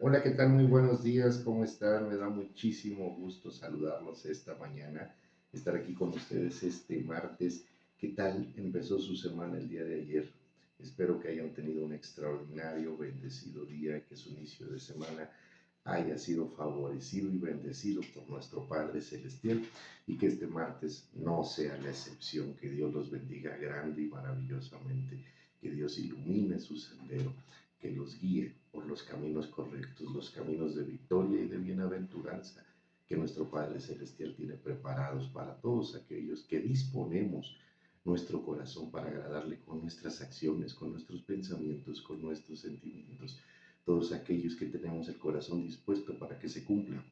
Hola, ¿qué tal? Muy buenos días, ¿cómo están? Me da muchísimo gusto saludarlos esta mañana, estar aquí con ustedes este martes. ¿Qué tal empezó su semana el día de ayer? Espero que hayan tenido un extraordinario, bendecido día, que su inicio de semana haya sido favorecido y bendecido por nuestro Padre Celestial y que este martes no sea la excepción. Que Dios los bendiga grande y maravillosamente, que Dios ilumine su sendero, que los guíe por los caminos correctos, los caminos de victoria y de bienaventuranza que nuestro Padre Celestial tiene preparados para todos aquellos que disponemos nuestro corazón para agradarle con nuestras acciones, con nuestros pensamientos, con nuestros sentimientos. Todos aquellos que tenemos el corazón dispuesto para que se cumpla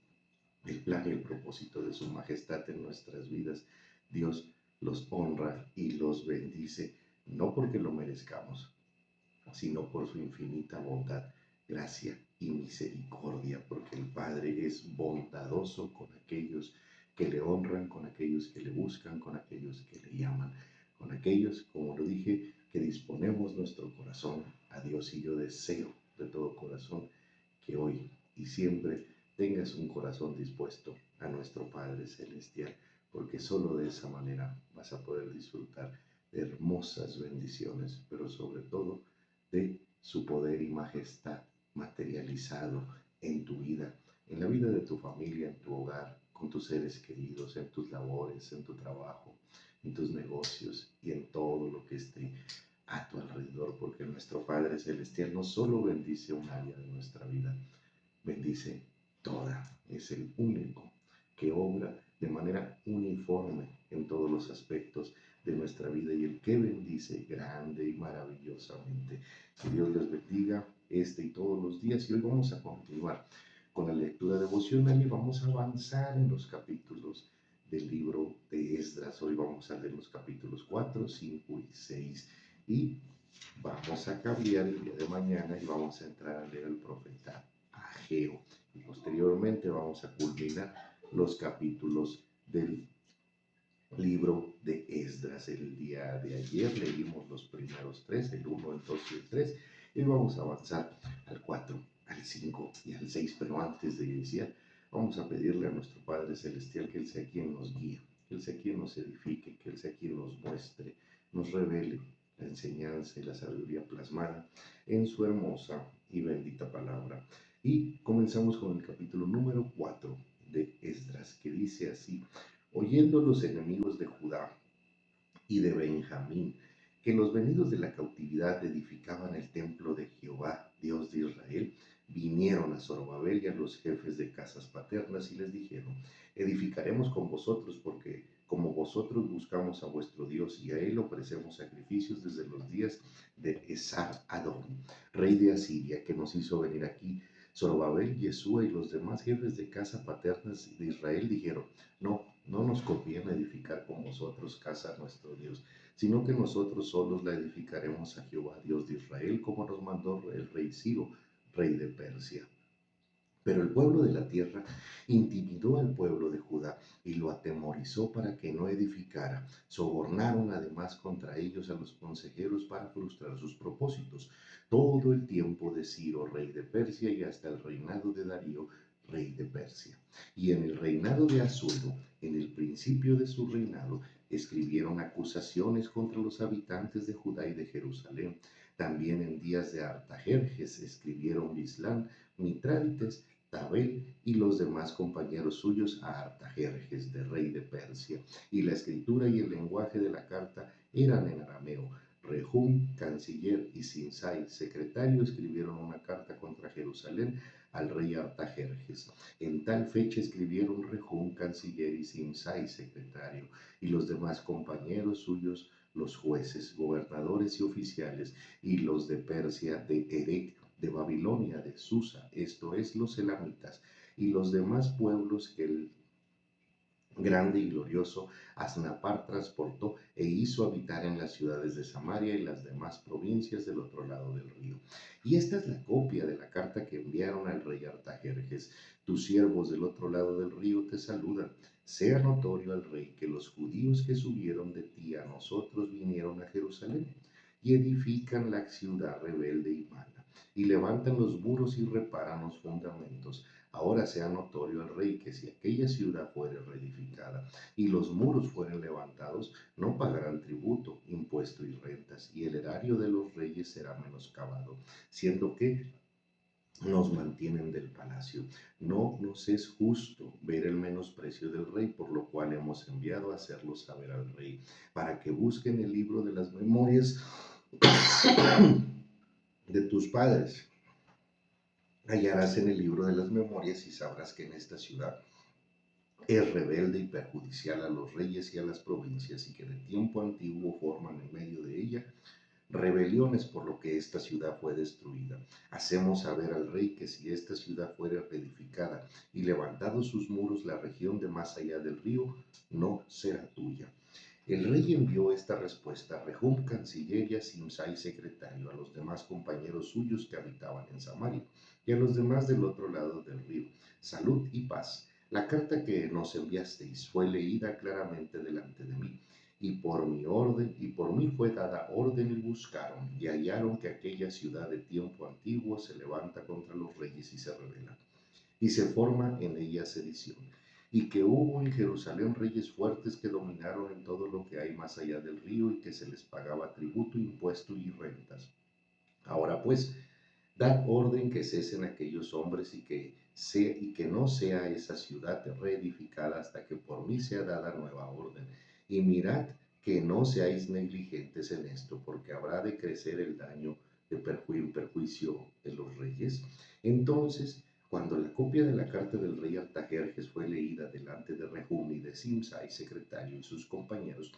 el plan y el propósito de su majestad en nuestras vidas. Dios los honra y los bendice, no porque lo merezcamos, sino por su infinita bondad, gracia y misericordia, porque el Padre es bondadoso con aquellos que le honran, con aquellos que le buscan, con aquellos que le llaman, con aquellos, como lo dije, que disponemos nuestro corazón a Dios. Y yo deseo de todo corazón que hoy y siempre tengas un corazón dispuesto a nuestro Padre Celestial, porque solo de esa manera vas a poder disfrutar de hermosas bendiciones, pero sobre todo de su poder y majestad materializado en tu vida, en la vida de tu familia, en tu hogar, con tus seres queridos, en tus labores, en tu trabajo, en tus negocios y en todo lo que esté a tu alrededor, porque nuestro Padre Celestial no solo bendice un área de nuestra vida, bendice toda. Es el único que obra de manera uniforme en todos los aspectos de nuestra vida y el que bendice grande y maravillosamente. Que Dios les bendiga este y todos los días. Y hoy vamos a continuar con la lectura devocional y vamos a avanzar en los capítulos del libro de Esdras. Hoy vamos a leer los capítulos 4, 5 y 6 y vamos a cambiar el día de mañana y vamos a entrar a leer el profeta Ageo. Y posteriormente vamos a culminar los capítulos del libro de Esdras. El día de ayer leímos los primeros tres, el uno, el 2 y el 3, y vamos a avanzar al 4, al 5 y al 6. Pero antes de iniciar, vamos a pedirle a nuestro Padre Celestial que Él sea quien nos guíe, que Él sea quien nos edifique, que Él sea quien nos muestre, nos revele la enseñanza y la sabiduría plasmada en su hermosa y bendita palabra. Y comenzamos con el capítulo número 4 de Esdras, que dice así: oyendo los enemigos de Judá y de Benjamín que los venidos de la cautividad edificaban el templo de Jehová, Dios de Israel, vinieron a Zorobabel y a los jefes de casas paternas y les dijeron: edificaremos con vosotros, porque como vosotros buscamos a vuestro Dios y a él ofrecemos sacrificios desde los días de Esar Adón, rey de Asiria, que nos hizo venir aquí. Zorobabel, Yeshua y los demás jefes de casa paternas de Israel dijeron: no nos conviene edificar con vosotros casa a nuestro Dios, sino que nosotros solos la edificaremos a Jehová, Dios de Israel, como nos mandó el rey Ciro, rey de Persia. Pero el pueblo de la tierra intimidó al pueblo de Judá y lo atemorizó para que no edificara. Sobornaron además contra ellos a los consejeros para frustrar sus propósitos. Todo el tiempo de Ciro, rey de Persia, y hasta el reinado de Darío, rey de Persia. Y en el reinado de Asuero, en el principio de su reinado, escribieron acusaciones contra los habitantes de Judá y de Jerusalén. También en días de Artajerjes escribieron Bislán, Mitraites, Tabel y los demás compañeros suyos a Artajerjes, de rey de Persia, y la escritura y el lenguaje de la carta eran en arameo. Rehum, canciller, y Sinsai, secretario, escribieron una carta contra Jerusalén al rey Artajerjes. En tal fecha escribieron Rehum, canciller, y Sinsai, secretario, y los demás compañeros suyos, los jueces, gobernadores y oficiales, y los de Persia, de Erech, de Babilonia, de Susa, esto es, los elamitas, y los demás pueblos que el grande y glorioso Asnapar transportó e hizo habitar en las ciudades de Samaria y las demás provincias del otro lado del río. Y esta es la copia de la carta que enviaron al rey Artajerjes. Tus siervos del otro lado del río te saludan. Sea notorio al rey que los judíos que subieron de ti a nosotros vinieron a Jerusalén y edifican la ciudad rebelde y mala, y levantan los muros y reparan los fundamentos. Ahora sea notorio al rey que si aquella ciudad fuere reedificada y los muros fueren levantados, no pagarán tributo, impuesto y rentas, y el erario de los reyes será menoscabado, siendo que nos mantienen del palacio. No nos es justo ver el menosprecio del rey, por lo cual hemos enviado a hacerlo saber al rey, para que busquen el libro de las memorias de tus padres. Hallarás en el libro de las memorias y sabrás que en esta ciudad es rebelde y perjudicial a los reyes y a las provincias, y que de tiempo antiguo forman en medio de ella rebeliones, por lo que esta ciudad fue destruida. Hacemos saber al rey que si esta ciudad fuera reedificada y levantados sus muros, la región de más allá del río no será tuya. El rey envió esta respuesta a Rehum, canciller, y a Simsai, secretario, a los demás compañeros suyos que habitaban en Samaria, y a los demás del otro lado del río. Salud y paz. La carta que nos enviasteis fue leída claramente delante de mí, y por mí fue dada orden, y buscaron, y hallaron que aquella ciudad de tiempo antiguo se levanta contra los reyes y se rebela, y se forma en ella sedición, y que hubo en Jerusalén reyes fuertes que dominaron en todo lo que hay más allá del río, y que se les pagaba tributo, impuesto y rentas. Ahora pues, dad orden que cesen aquellos hombres, y que no sea esa ciudad reedificada hasta que por mí sea dada nueva orden. Y mirad que no seáis negligentes en esto, porque habrá de crecer el daño de perjuicio de los reyes. Entonces, cuando la copia de la carta del rey Artajerjes fue leída delante de Rehum y de Simsai, secretario, y sus compañeros,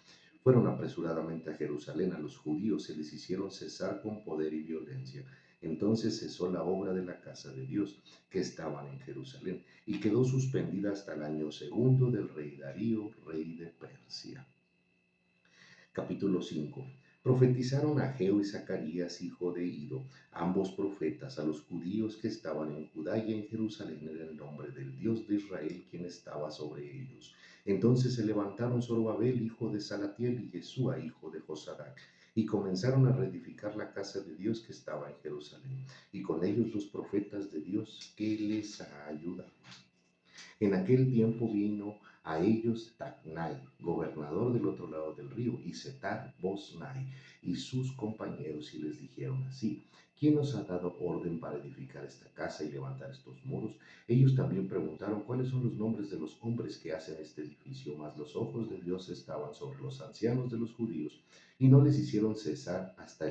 fueron apresuradamente a Jerusalén. A los judíos se les hicieron cesar con poder y violencia. Entonces cesó la obra de la casa de Dios que estaban en Jerusalén, y quedó suspendida hasta el año segundo del rey Darío, rey de Persia. Capítulo 5. Profetizaron Ageo y Zacarías, hijo de Ido, ambos profetas, a los judíos que estaban en Judá y en Jerusalén, en el nombre del Dios de Israel, quien estaba sobre ellos. Entonces se levantaron Zorobabel, hijo de Salatiel, y Jesúa, hijo de Josadac, y comenzaron a reedificar la casa de Dios que estaba en Jerusalén, y con ellos los profetas de Dios que les ayudaron. En aquel tiempo vino a ellos Tatnai, gobernador del otro lado del río, y Setar Bosnai y sus compañeros, y les dijeron así: ¿quién nos ha dado orden para edificar esta casa y levantar estos muros? Ellos también preguntaron cuáles son los nombres de los hombres que hacen este edificio, mas los ojos de Dios estaban sobre los ancianos de los judíos, y no les hicieron cesar hasta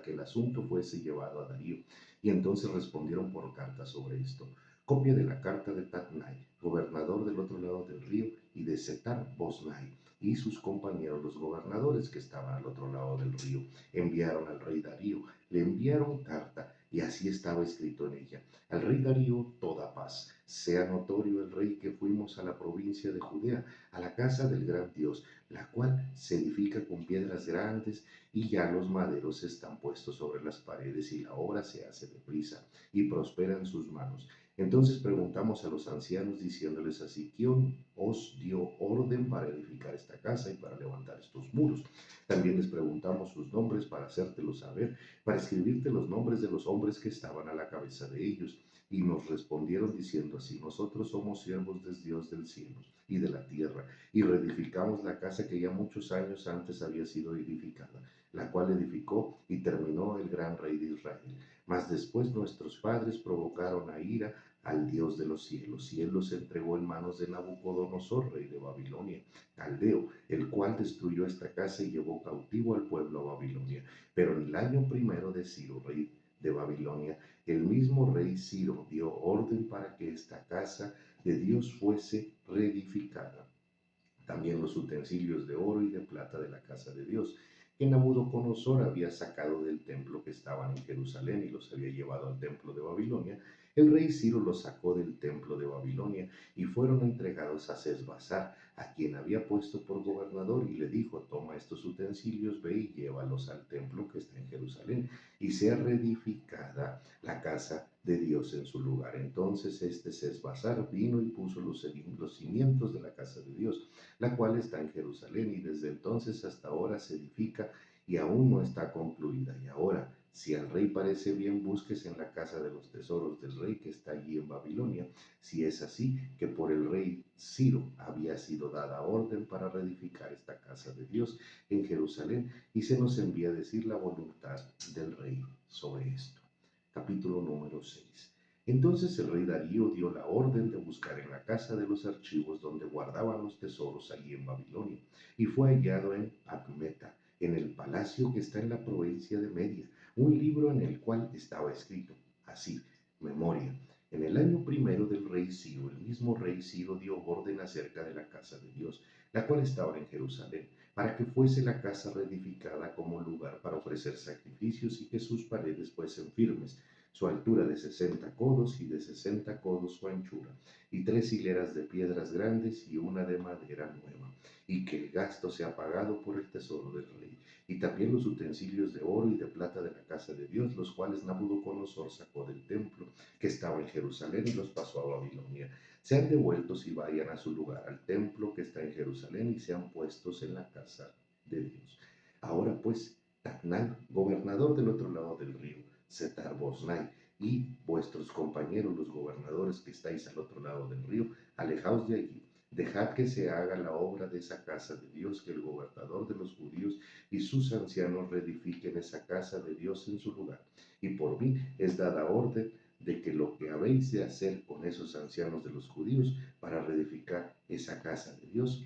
que el asunto fuese llevado a Darío. Y entonces respondieron por carta sobre esto. Copia de la carta de Tatnai, gobernador del otro lado del río, y de Setar Bosnai y sus compañeros, los gobernadores que estaban al otro lado del río, enviaron al rey Darío. Le enviaron carta, y así estaba escrito en ella: al rey Darío toda paz. Sea notorio el rey que fuimos a la provincia de Judea, a la casa del gran Dios, la cual se edifica con piedras grandes, y ya los maderos están puestos sobre las paredes, y la obra se hace deprisa y prospera en sus manos. Entonces preguntamos a los ancianos, diciéndoles así: ¿quién os dio orden para edificar esta casa y para levantar estos muros? También les preguntamos sus nombres para hacértelos saber, para escribirte los nombres de los hombres que estaban a la cabeza de ellos. Y nos respondieron diciendo así: nosotros somos siervos del Dios del cielo y de la tierra, y reedificamos la casa que ya muchos años antes había sido edificada, la cual edificó y terminó el gran rey de Israel. Mas después nuestros padres provocaron a ira al Dios de los cielos, y él los entregó en manos de Nabucodonosor, rey de Babilonia, caldeo, el cual destruyó esta casa y llevó cautivo al pueblo a Babilonia. Pero en el año primero de Ciro, rey de Babilonia, el mismo rey Ciro dio orden para que esta casa de Dios fuese reedificada. También los utensilios de oro y de plata de la casa de Dios, que Nabucodonosor había sacado del templo que estaban en Jerusalén y los había llevado al templo de Babilonia, el rey Ciro los sacó del templo de Babilonia y fueron entregados a Sesbazar, a quien había puesto por gobernador, y le dijo: toma estos utensilios, ve y llévalos al templo que está en Jerusalén, y sea reedificada la casa de Dios en su lugar. Entonces este Sesbazar vino y puso los cimientos de la casa de Dios, la cual está en Jerusalén, y desde entonces hasta ahora se edifica y aún no está concluida. Y ahora, Si al rey parece bien, busques en la casa de los tesoros del rey que está allí en Babilonia, si es así que por el rey Ciro había sido dada orden para reedificar esta casa de Dios en Jerusalén, y se nos envía a decir la voluntad del rey sobre esto. Capítulo número 6. Entonces el rey Darío dio la orden de buscar en la casa de los archivos donde guardaban los tesoros allí en Babilonia, y fue hallado en Acmeta, en el palacio que está en la provincia de Media, un libro en el cual estaba escrito así: memoria. En el año primero del rey Ciro, el mismo rey Ciro dio orden acerca de la casa de Dios, la cual estaba en Jerusalén, para que fuese la casa reedificada como lugar para ofrecer sacrificios y que sus paredes fuesen firmes, su altura de 60 codos y de 60 codos su anchura, y 3 hileras de piedras grandes y una de madera nueva, y que el gasto sea pagado por el tesoro del rey, y también los utensilios de oro y de plata de la casa de Dios, los cuales Nabucodonosor sacó del templo que estaba en Jerusalén y los pasó a Babilonia, sean devueltos y vayan a su lugar, al templo que está en Jerusalén, y sean puestos en la casa de Dios. Ahora pues, Tatnai, gobernador del otro lado del río, Setar Bosnai, y vuestros compañeros los gobernadores que estáis al otro lado del río, alejaos de allí. Dejad que se haga la obra de esa casa de Dios, que el gobernador de los judíos y sus ancianos reedifiquen esa casa de Dios en su lugar. Y por mí es dada orden de que lo que habéis de hacer con esos ancianos de los judíos para reedificar esa casa de Dios,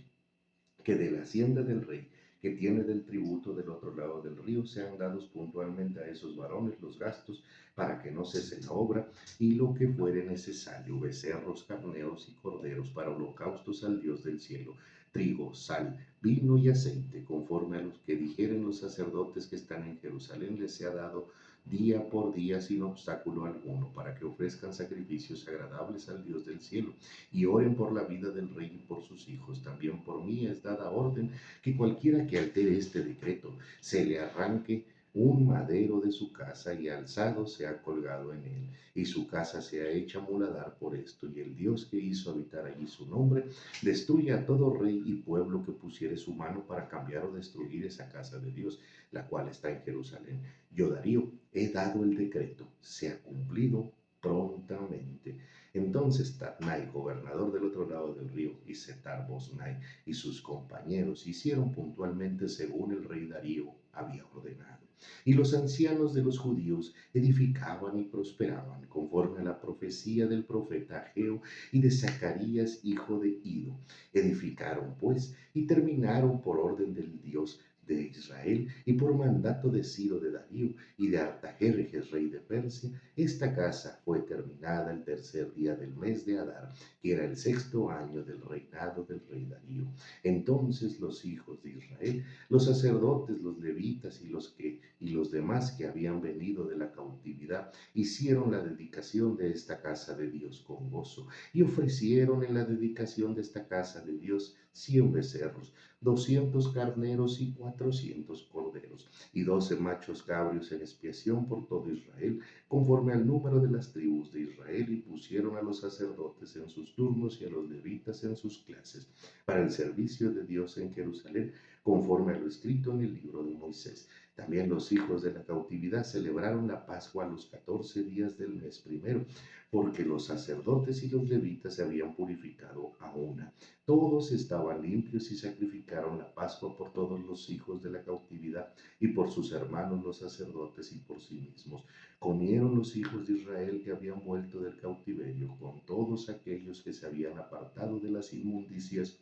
que de la hacienda del rey que tiene del tributo del otro lado del río sean dados puntualmente a esos varones los gastos para que no cese la obra, y lo que fuere necesario, becerros, carneros y corderos para holocaustos al Dios del cielo, trigo, sal, vino y aceite, conforme a los que dijeren los sacerdotes que están en Jerusalén, les sea dado día por día sin obstáculo alguno, para que ofrezcan sacrificios agradables al Dios del cielo, y oren por la vida del rey y por sus hijos. También por mí es dada orden que cualquiera que altere este decreto se le arranque un madero de su casa y alzado sea colgado en él, y su casa sea hecha muladar por esto, y el Dios que hizo habitar allí su nombre destruya a todo rey y pueblo que pusiere su mano para cambiar o destruir esa casa de Dios, la cual está en Jerusalén. Yo, Darío, he dado el decreto, se ha cumplido prontamente. Entonces Tatnai, gobernador del otro lado del río, y Setar Bosnai y sus compañeros hicieron puntualmente según el rey Darío había ordenado. Y los ancianos de los judíos edificaban y prosperaban conforme a la profecía del profeta Ageo y de Zacarías, hijo de Ido. Edificaron pues y terminaron por orden del Dios de Israel y por mandato de Ciro de Darío y de Artajerjes, rey de Persia. Esta casa fue terminada el tercer día del mes de Adar, que era el 6º año del reinado del rey Darío. Entonces los hijos de Israel, los sacerdotes, los levitas y los demás que habían venido de la cautividad, hicieron la dedicación de esta casa de Dios con gozo, y ofrecieron en la dedicación de esta casa de Dios 100 becerros, 200 carneros y 400 corderos, y 12 machos cabrios en expiación por todo Israel, conforme al número de las tribus de Israel, y pusieron a los sacerdotes en sus turnos y a los levitas en sus clases, para el servicio de Dios en Jerusalén, conforme a lo escrito en el libro de Moisés. También los hijos de la cautividad celebraron la Pascua a los 14 días del mes primero, porque los sacerdotes y los levitas se habían purificado a una. Todos estaban limpios y sacrificaron la Pascua por todos los hijos de la cautividad y por sus hermanos los sacerdotes y por sí mismos. Comieron los hijos de Israel que habían vuelto del cautiverio con todos aquellos que se habían apartado de las inmundicias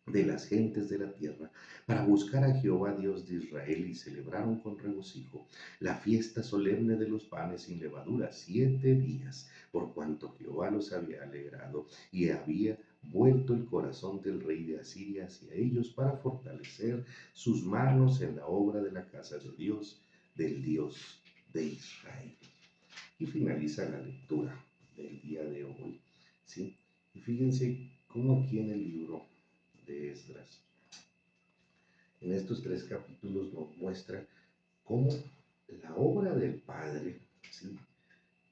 de las gentes de la tierra, para buscar a Jehová Dios de Israel, y celebraron con regocijo la fiesta solemne de los panes sin levadura 7 días, por cuanto Jehová los había alegrado y había vuelto el corazón del rey de Asiria hacia ellos, para fortalecer sus manos en la obra de la casa de Dios, del Dios de Israel. Y finaliza la lectura del día de hoy, ¿sí? Y fíjense cómo aquí en el libro de Esdras, en estos 3 capítulos, nos muestra cómo la obra del Padre, ¿sí?,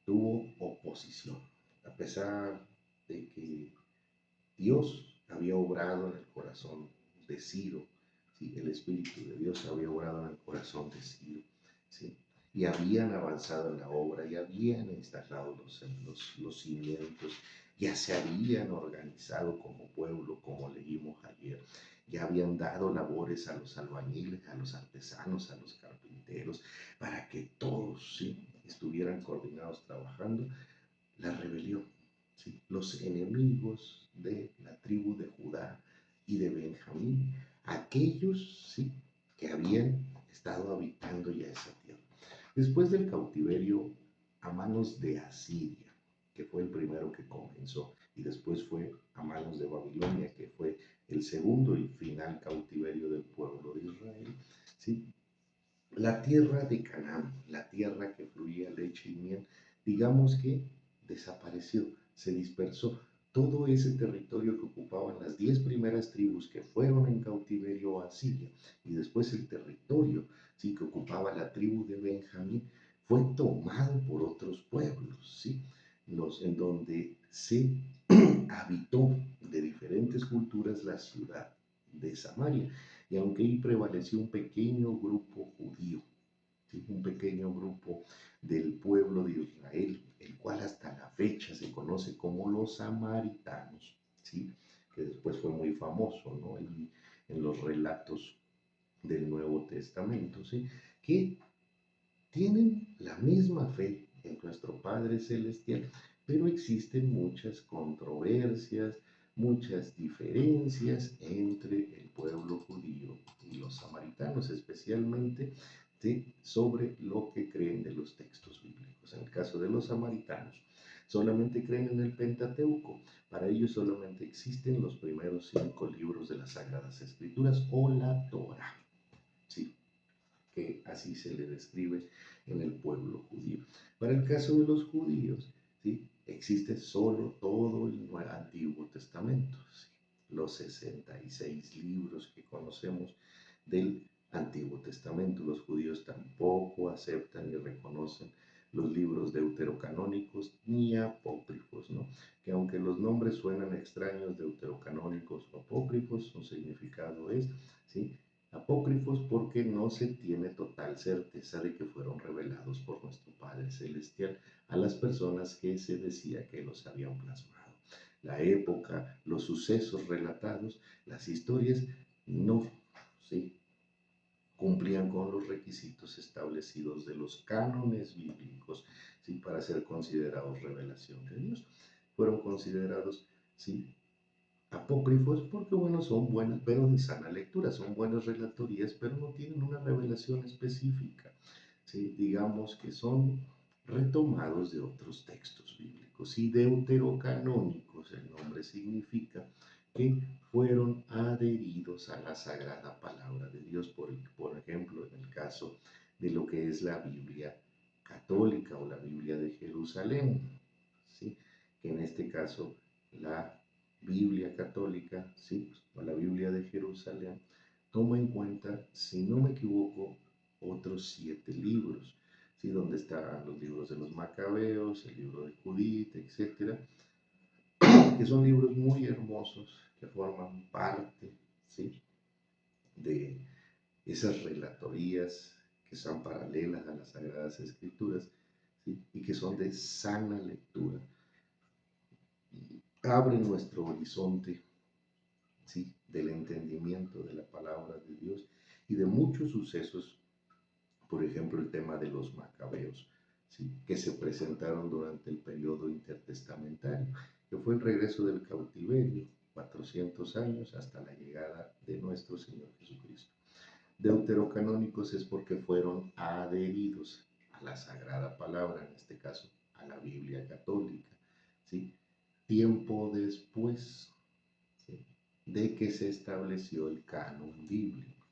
tuvo oposición, a pesar de que Dios había obrado en el corazón de Ciro, ¿sí? El Espíritu de Dios había obrado en el corazón de Ciro, ¿sí? y habían avanzado en la obra, y habían instalado los cimientos, ya se habían organizado como pueblo, como leímos ayer, ya habían dado labores a los albañiles, a los artesanos, a los carpinteros, para que todos, ¿sí?, estuvieran coordinados trabajando. La rebelión, ¿sí?, los enemigos de la tribu de Judá y de Benjamín, aquellos, ¿sí?, que habían estado habitando ya esa tierra. Después del cautiverio a manos de Asiria, que fue el primero que comenzó, y después fue a manos de Babilonia, que fue el segundo y final cautiverio del pueblo de Israel, ¿sí?, la tierra de Canaán, la tierra que fluía leche y miel, digamos que desapareció, se dispersó. Todo ese territorio que ocupaban las 10 primeras tribus que fueron en cautiverio a Siria, y después el territorio, sí, que ocupaba la tribu de Benjamín, fue tomado por otros pueblos, ¿sí?, en donde se habitó de diferentes culturas la ciudad de Samaria. Y aunque ahí prevaleció un pequeño grupo judío, ¿sí?, un pequeño grupo del pueblo de Israel, el cual hasta la fecha se conoce como los samaritanos, ¿sí?, que después fue muy famoso, ¿no?, en los relatos del Nuevo Testamento, ¿sí?, que tienen la misma fe en nuestro Padre Celestial, pero existen muchas controversias, muchas diferencias entre el pueblo judío y los samaritanos, especialmente sobre lo que creen de los textos bíblicos. En el caso de los samaritanos, solamente creen en el Pentateuco. Para ellos solamente existen los primeros 5 libros de las Sagradas Escrituras o la Torah. Sí, que así se le describe en el pueblo judío. Para el caso de los judíos, ¿sí?, existe solo todo el Antiguo Testamento, ¿sí?, los 66 libros que conocemos del Antiguo Testamento. Los judíos tampoco aceptan ni reconocen los libros deuterocanónicos ni apócrifos, ¿no?, que aunque los nombres suenan extraños, deuterocanónicos o apócrifos, su significado es, ¿sí?, apócrifos, porque no se tiene total certeza de que fueron revelados por nuestro Padre Celestial a las personas que se decía que los habían plasmado. La época, los sucesos relatados, las historias, no, ¿sí?, cumplían con los requisitos establecidos de los cánones bíblicos, ¿sí?, para ser considerados revelación de Dios. Fueron considerados, ¿sí?, apócrifos porque, bueno, son buenas, pero de sana lectura, son buenas relatorías, pero no tienen una revelación específica, ¿sí?, digamos que son retomados de otros textos bíblicos. Y deuterocanónicos, el nombre significa que fueron adheridos a la sagrada palabra de Dios, por ejemplo, en el caso de lo que es la Biblia católica o la Biblia de Jerusalén, ¿sí?, que en este caso la Biblia católica, ¿sí?, o la Biblia de Jerusalén, toma en cuenta, si no me equivoco, otros 7 libros, ¿sí?, donde están los libros de los Macabeos, el libro de Judith, etcétera, que son libros muy hermosos que forman parte, ¿sí?, de esas relatorías que son paralelas a las Sagradas Escrituras, ¿sí?, y que son de sana lectura. Abren nuestro horizonte, ¿sí?, del entendimiento de la palabra de Dios y de muchos sucesos, por ejemplo, el tema de los macabeos, ¿sí?, que se presentaron durante el periodo intertestamentario, que fue el regreso del cautiverio, 400 años hasta la llegada de nuestro Señor Jesucristo. Deuterocanónicos es porque fueron adheridos a la sagrada palabra, en este caso a la Biblia católica, ¿sí?, tiempo después, ¿sí?, de que se estableció el canon bíblico.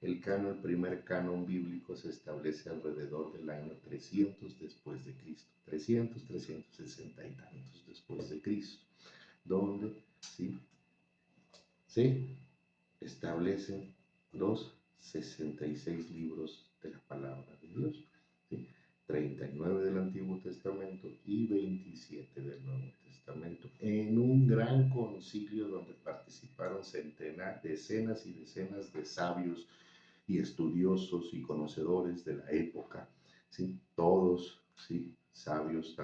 El primer canon bíblico se establece alrededor del año 300 después de Cristo, 360 y tantos después de Cristo, donde, ¿sí?, se establecen los 66 libros de la palabra de Dios, ¿sí?, 39 del Antiguo Testamento y 27 del Nuevo Testamento, en un gran concilio donde participaron decenas y decenas de sabios y estudiosos y conocedores de la época, ¿sí? Todos, ¿sí? Sabios,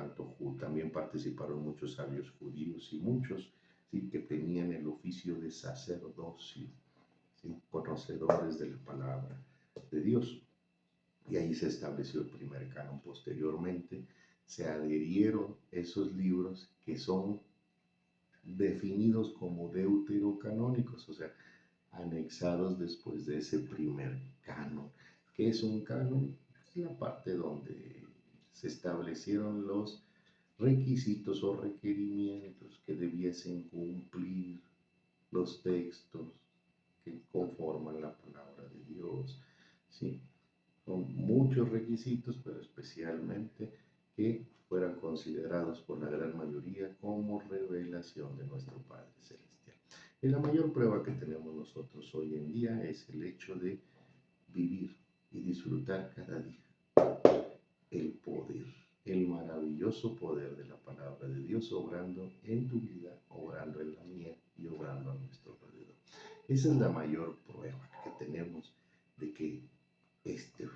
también participaron muchos sabios judíos y muchos, ¿sí? Que tenían el oficio de sacerdocio, ¿sí? Conocedores de la palabra de Dios. Y ahí se estableció el primer canon. Posteriormente se adherieron esos libros que son definidos como deuterocanónicos, o sea, anexados después de ese primer canon. ¿Qué es un canon? Es la parte donde se establecieron los requisitos o requerimientos que debiesen cumplir los textos que conforman la palabra de Dios, ¿sí? Son muchos requisitos, pero especialmente que fueran considerados por la gran mayoría como revelación de nuestro Padre Celestial. Y la mayor prueba que tenemos nosotros hoy en día es el hecho de vivir y disfrutar cada día el poder, el maravilloso poder de la palabra de Dios obrando en tu vida, obrando en la mía y obrando a nuestro alrededor. Esa es la mayor prueba que tenemos de que este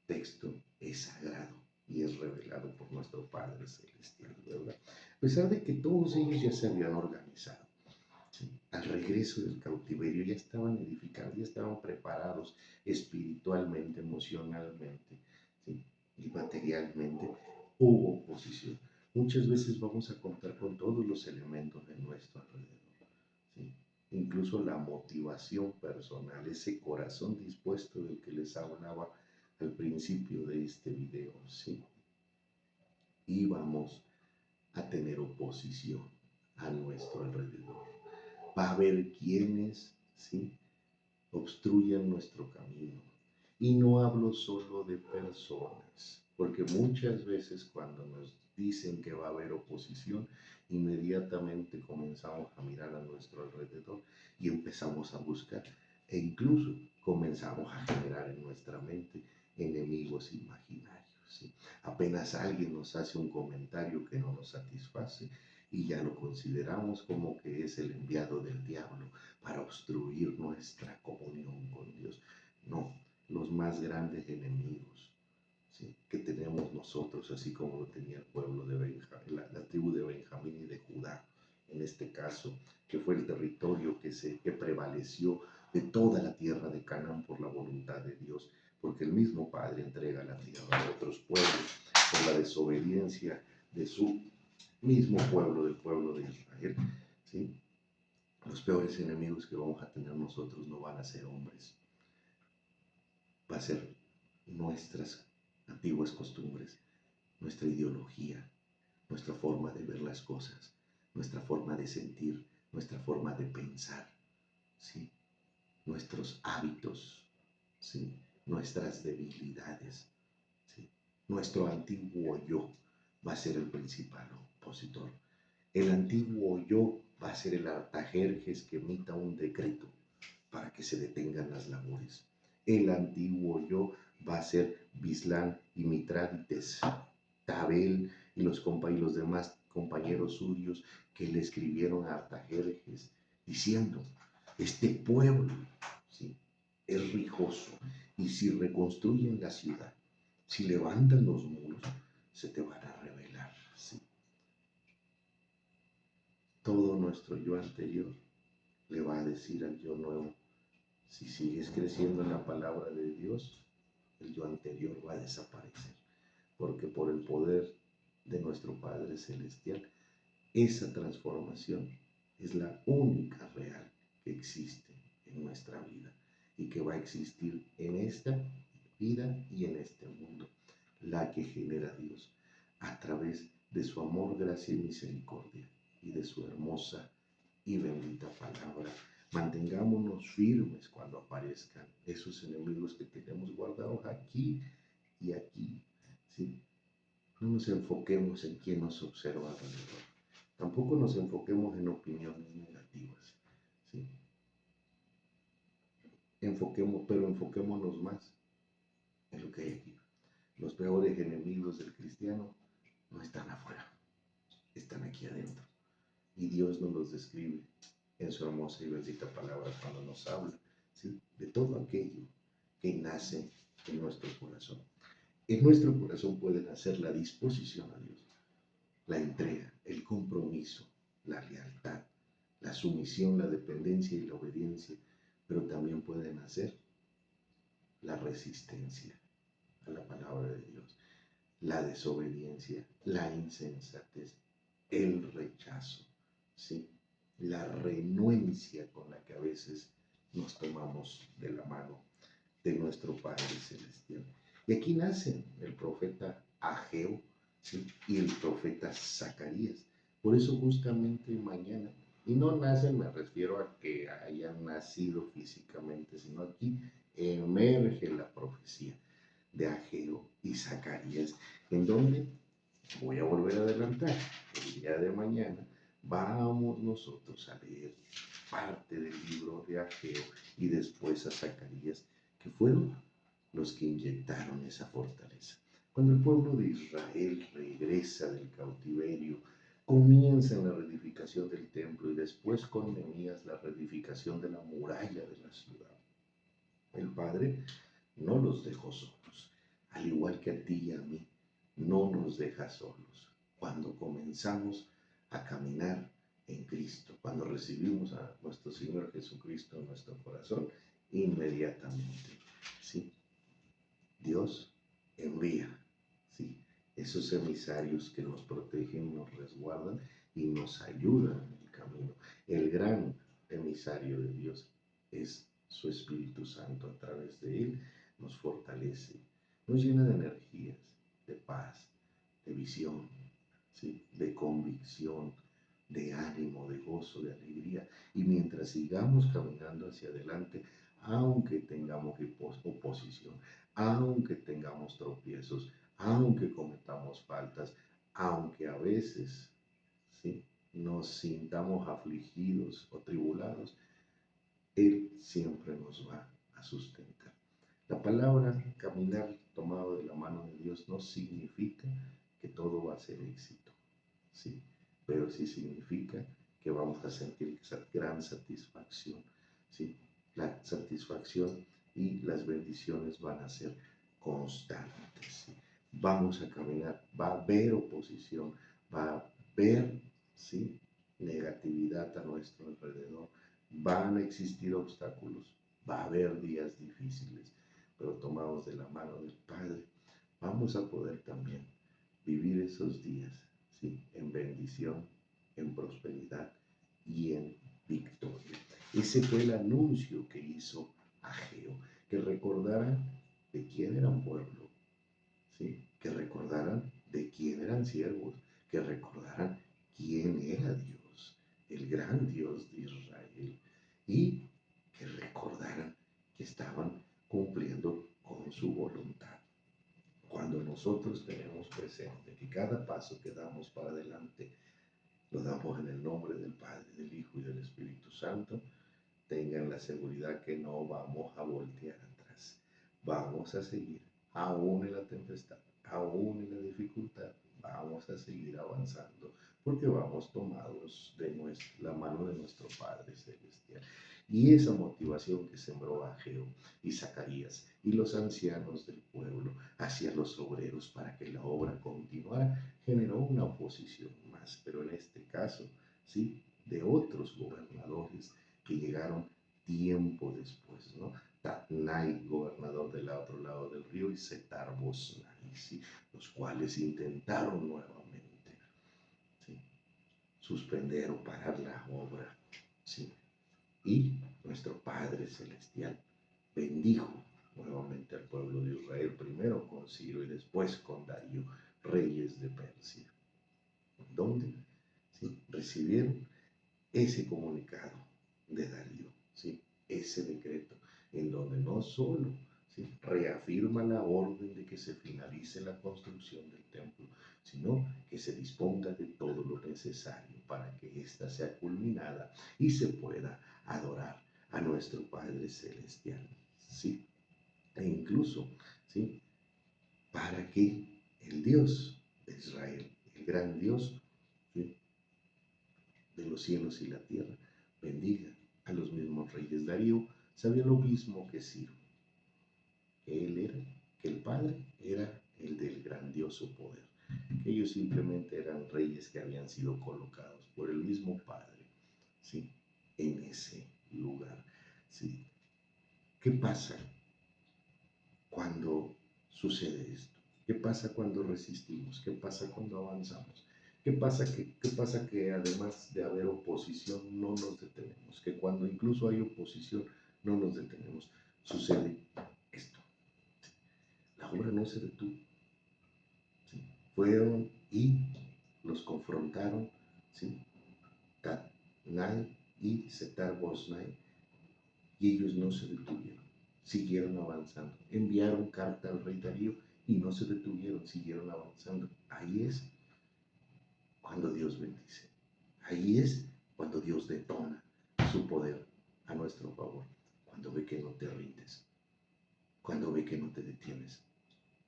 texto es sagrado y es revelado por nuestro Padre Celestial, ¿verdad? A pesar de que todos ellos ya se habían organizado, ¿sí? Al regreso del cautiverio ya estaban edificados, ya estaban preparados espiritualmente, emocionalmente, ¿sí? Y materialmente. Hubo oposición. Muchas veces vamos a contar con todos los elementos de nuestro alrededor, ¿sí? Incluso la motivación personal, ese corazón dispuesto del que les hablaba al principio de este video, ¿sí? Y vamos a tener oposición a nuestro alrededor. Va a haber quienes, ¿sí? Obstruyan nuestro camino. Y no hablo solo de personas, porque muchas veces cuando nos dicen que va a haber oposición, inmediatamente comenzamos a mirar a nuestro alrededor y empezamos a buscar e incluso comenzamos a generar en nuestra mente enemigos imaginarios, ¿sí? Apenas alguien nos hace un comentario que no nos satisface y ya lo consideramos como que es el enviado del diablo para obstruir nuestra comunión con Dios. No, los más grandes enemigos, ¿sí? Que tenemos nosotros, así como lo tenía el pueblo de Benjamín, la tribu de Benjamín y de Judá, en este caso, que fue el territorio que prevaleció de toda la tierra de Canaán por la voluntad de Dios, porque el mismo Padre entrega la tierra a otros pueblos por la desobediencia de su mismo pueblo, del pueblo de Israel, ¿sí? Los peores enemigos que vamos a tener nosotros no van a ser hombres, va a ser nuestras antiguas costumbres, nuestra ideología, nuestra forma de ver las cosas, nuestra forma de sentir, nuestra forma de pensar, ¿sí? Nuestros hábitos, ¿sí? Nuestras debilidades, ¿sí? Nuestro antiguo yo va a ser el principal opositor. El antiguo yo va a ser el Artajerjes que emita un decreto para que se detengan las labores. El antiguo yo va a ser Bislán y Mitrádites, Tabel y los demás compañeros suyos que le escribieron a Artajerjes diciendo, este pueblo, ¿sí? Es rijoso y si reconstruyen la ciudad, si levantan los muros, se te van a revelar, ¿sí? Todo nuestro yo anterior le va a decir al yo nuevo, si sigues creciendo en la palabra de Dios, el yo anterior va a desaparecer, porque por el poder de nuestro Padre Celestial, esa transformación es la única real que existe en nuestra vida y que va a existir en esta vida y en este mundo, la que genera Dios a través de su amor, gracia y misericordia y de su hermosa y bendita palabra. Mantengámonos firmes cuando aparezcan esos enemigos que tenemos guardados aquí y aquí, ¿sí? No nos enfoquemos en quién nos observa alrededor. Tampoco nos enfoquemos en opiniones negativas, ¿sí? Pero enfoquémonos más en lo que hay aquí. Los peores enemigos del cristiano no están afuera, están aquí adentro. Y Dios nos los describe en su hermosa y bendita palabra cuando nos habla, ¿sí? De todo aquello que nace en nuestro corazón. En nuestro corazón puede nacer la disposición a Dios, la entrega, el compromiso, la lealtad, la sumisión, la dependencia y la obediencia, pero también puede nacer la resistencia a la palabra de Dios, la desobediencia, la insensatez, el rechazo, ¿sí? La renuencia con la que a veces nos tomamos de la mano de nuestro Padre Celestial. Y aquí nacen el profeta Ageo, ¿sí? Y el profeta Zacarías. Por eso justamente mañana, y no nacen, me refiero a que hayan nacido físicamente, sino aquí emerge la profecía de Ageo y Zacarías, en donde voy a volver a adelantar, el día de mañana vamos nosotros a leer parte del libro de Ageo y después a Zacarías, que fueron los que inyectaron esa fortaleza. Cuando el pueblo de Israel regresa del cautiverio, comienza en la reedificación del templo y después con Nehemías la reedificación de la muralla de la ciudad. El Padre no los dejó solos, al igual que a ti y a mí, no nos deja solos. Cuando comenzamos a caminar en Cristo, cuando recibimos a nuestro Señor Jesucristo en nuestro corazón, inmediatamente, ¿sí? Dios envía, ¿sí? Esos emisarios que nos protegen, nos resguardan y nos ayudan en el camino. El gran emisario de Dios es su Espíritu Santo. A través de Él nos fortalece, nos llena de energías, de paz, de visión, ¿sí? De convicción, de ánimo, de gozo, de alegría. Y mientras sigamos caminando hacia adelante, aunque tengamos oposición, aunque tengamos tropiezos, aunque cometamos faltas, aunque a veces, ¿sí?, nos sintamos afligidos o tribulados, Él siempre nos va a sustentar. La palabra caminar tomado de la mano de Dios no significa que todo va a ser éxito, ¿sí? Pero sí significa que vamos a sentir esa gran satisfacción, ¿sí? La satisfacción y las bendiciones van a ser constantes, ¿sí? Vamos a caminar, va a haber oposición, va a haber, ¿sí?, negatividad a nuestro alrededor, van a existir obstáculos, va a haber días difíciles, pero tomados de la mano del Padre, vamos a poder también vivir esos días, ¿sí?, en bendición, en prosperidad y en victoria. Ese fue el anuncio que hizo Ageo, que recordaran de quién eran pueblo, ¿sí?, que recordaran de quién eran siervos, que recordaran quién era Dios, el gran Dios de Israel, y que recordaran que estaban cumpliendo con su voluntad. Cuando nosotros tenemos presente que cada paso que damos para adelante lo damos en el nombre del Padre, del Hijo y del Espíritu Santo, tengan la seguridad que no vamos a voltear atrás. Vamos a seguir, aún en la tempestad, aún en la dificultad, vamos a seguir avanzando, porque vamos tomados de la mano de nuestro Padre Celestial. Y esa motivación que sembró Ageo y Zacarías y los ancianos del pueblo hacia los obreros para que la obra continuara, generó una oposición más, pero en este caso, sí, de otros gobernadores que llegaron tiempo después, ¿no? Tatnai, gobernador del otro lado del río, y Setar Bosnai, ¿sí?, los cuales intentaron nuevamente, ¿sí?, suspender o parar la obra, ¿sí? Y nuestro Padre Celestial bendijo nuevamente al pueblo de Israel, primero con Ciro y después con Darío, reyes de Persia, donde, ¿sí?, recibieron ese comunicado de Darío, ¿sí?, ese decreto, en donde no solo, ¿sí?, reafirma la orden de que se finalice la construcción del templo, sino que se disponga de todo lo necesario para que ésta sea culminada y se pueda adorar a nuestro Padre Celestial, ¿sí? E incluso, ¿sí?, para que el Dios de Israel, el gran Dios, ¿sí?, de los cielos y la tierra, bendiga a los mismos reyes. Darío sabía lo mismo que Ciro, que él era, que el padre era el del grandioso poder. Ellos simplemente eran reyes que habían sido colocados por el mismo Padre, ¿sí? En ese lugar, ¿sí? ¿Qué pasa cuando sucede esto? ¿Qué pasa cuando resistimos? ¿Qué pasa cuando avanzamos? ¿Qué pasa que además de haber oposición no nos detenemos? Que cuando incluso hay oposición no nos detenemos. Sucede esto. La obra no se detuvo. ¿Sí? Fueron y los confrontaron, ¿sí? Tatnai y Setar Bosnai, y ellos no se detuvieron, siguieron avanzando. Enviaron carta al rey Darío y no se detuvieron, siguieron avanzando. Ahí es cuando Dios bendice. Ahí es cuando Dios detona su poder a nuestro favor. Cuando ve que no te rindes, cuando ve que no te detienes,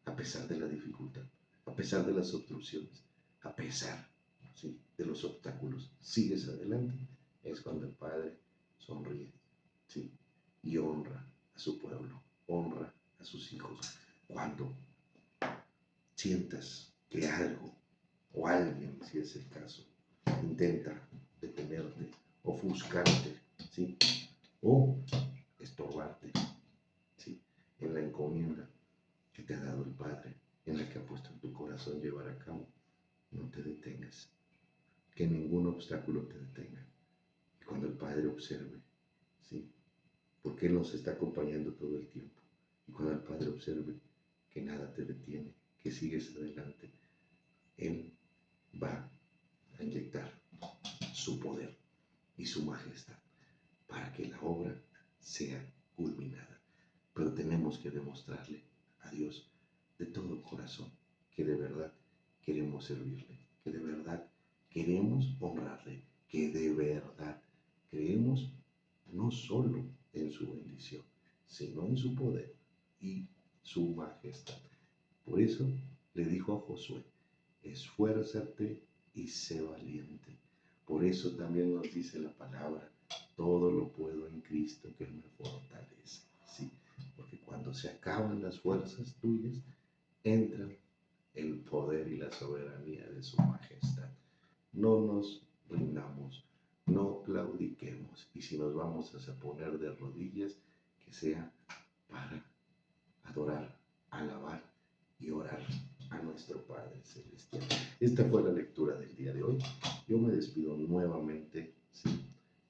a pesar de la dificultad, a pesar de las obstrucciones, a pesar, ¿sí?, de los obstáculos, sigues adelante, es cuando el Padre sonríe, ¿sí?, y honra a su pueblo, honra a sus hijos. Cuando sientas que algo o alguien, si es el caso, intenta detenerte, ofuscarte, ¿sí?, o estorbarte, ¿sí?, en la encomienda que te ha dado el Padre, en la que ha puesto en tu corazón llevar a cabo, no te detengas, que ningún obstáculo te detenga. Y cuando el Padre observe, ¿sí?, porque Él nos está acompañando todo el tiempo, y cuando el Padre observe que nada te detiene, que sigues adelante, Él va a inyectar su poder y su majestad para que la obra sea culminada. Pero tenemos que demostrarle a Dios de todo corazón que de verdad queremos servirle, que de verdad queremos honrarle, que de verdad creemos no solo en su bendición, sino en su poder y su majestad. Por eso le dijo a Josué: esfuérzate y sé valiente. Por eso también nos dice la palabra: todo lo puedo en Cristo que me fortalece. Sí, porque cuando se acaban las fuerzas tuyas, entra el poder y la soberanía de su majestad. No nos rindamos, no claudiquemos, y si nos vamos a poner de rodillas, que sea para adorar, alabar y orar a nuestro Padre Celestial. Esta fue la lectura del día de hoy. Yo me despido nuevamente, ¿sí?,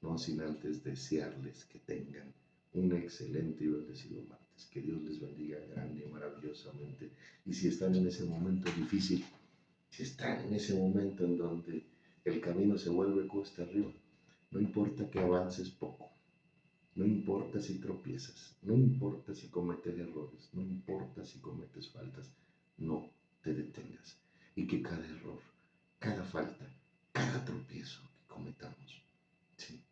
no sin antes desearles que tengan un excelente y bendecido martes. Que Dios les bendiga grande y maravillosamente. Y si están en ese momento difícil, si están en ese momento en donde el camino se vuelve cuesta arriba, no importa que avances poco, no importa si tropiezas, no importa si cometes errores, no importa si cometes faltas, no te detengas. Y que cada error, cada falta, cada tropiezo que cometamos, sí,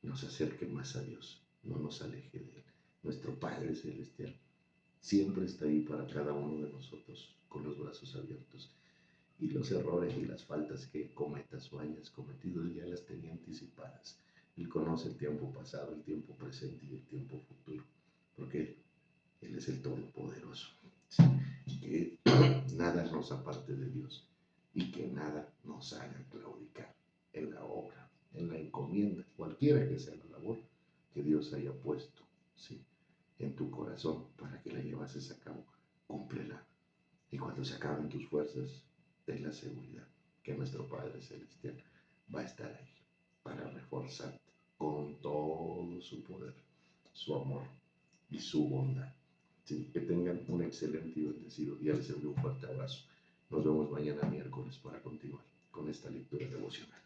nos acerque más a Dios, no nos aleje de Él. Nuestro Padre Celestial siempre está ahí para cada uno de nosotros con los brazos abiertos. Y los errores y las faltas que cometas o hayas cometido, Él ya las tenía anticipadas. Él conoce el tiempo pasado, el tiempo presente y el tiempo futuro, porque Él es el Todopoderoso. ¿Sí? Que nada nos aparte de Dios y que nada nos haga claudicar en la obra, en la encomienda, cualquiera que sea la labor que Dios haya puesto, ¿sí?, en tu corazón para que la llevases a cabo. Cúmplela. Y cuando se acaben tus fuerzas, ten la seguridad que nuestro Padre Celestial va a estar ahí para reforzarte con todo su poder, su amor y su bondad. Sí, que tengan un excelente y bendecido día. Les envío un fuerte abrazo. Nos vemos mañana miércoles para continuar con esta lectura devocional.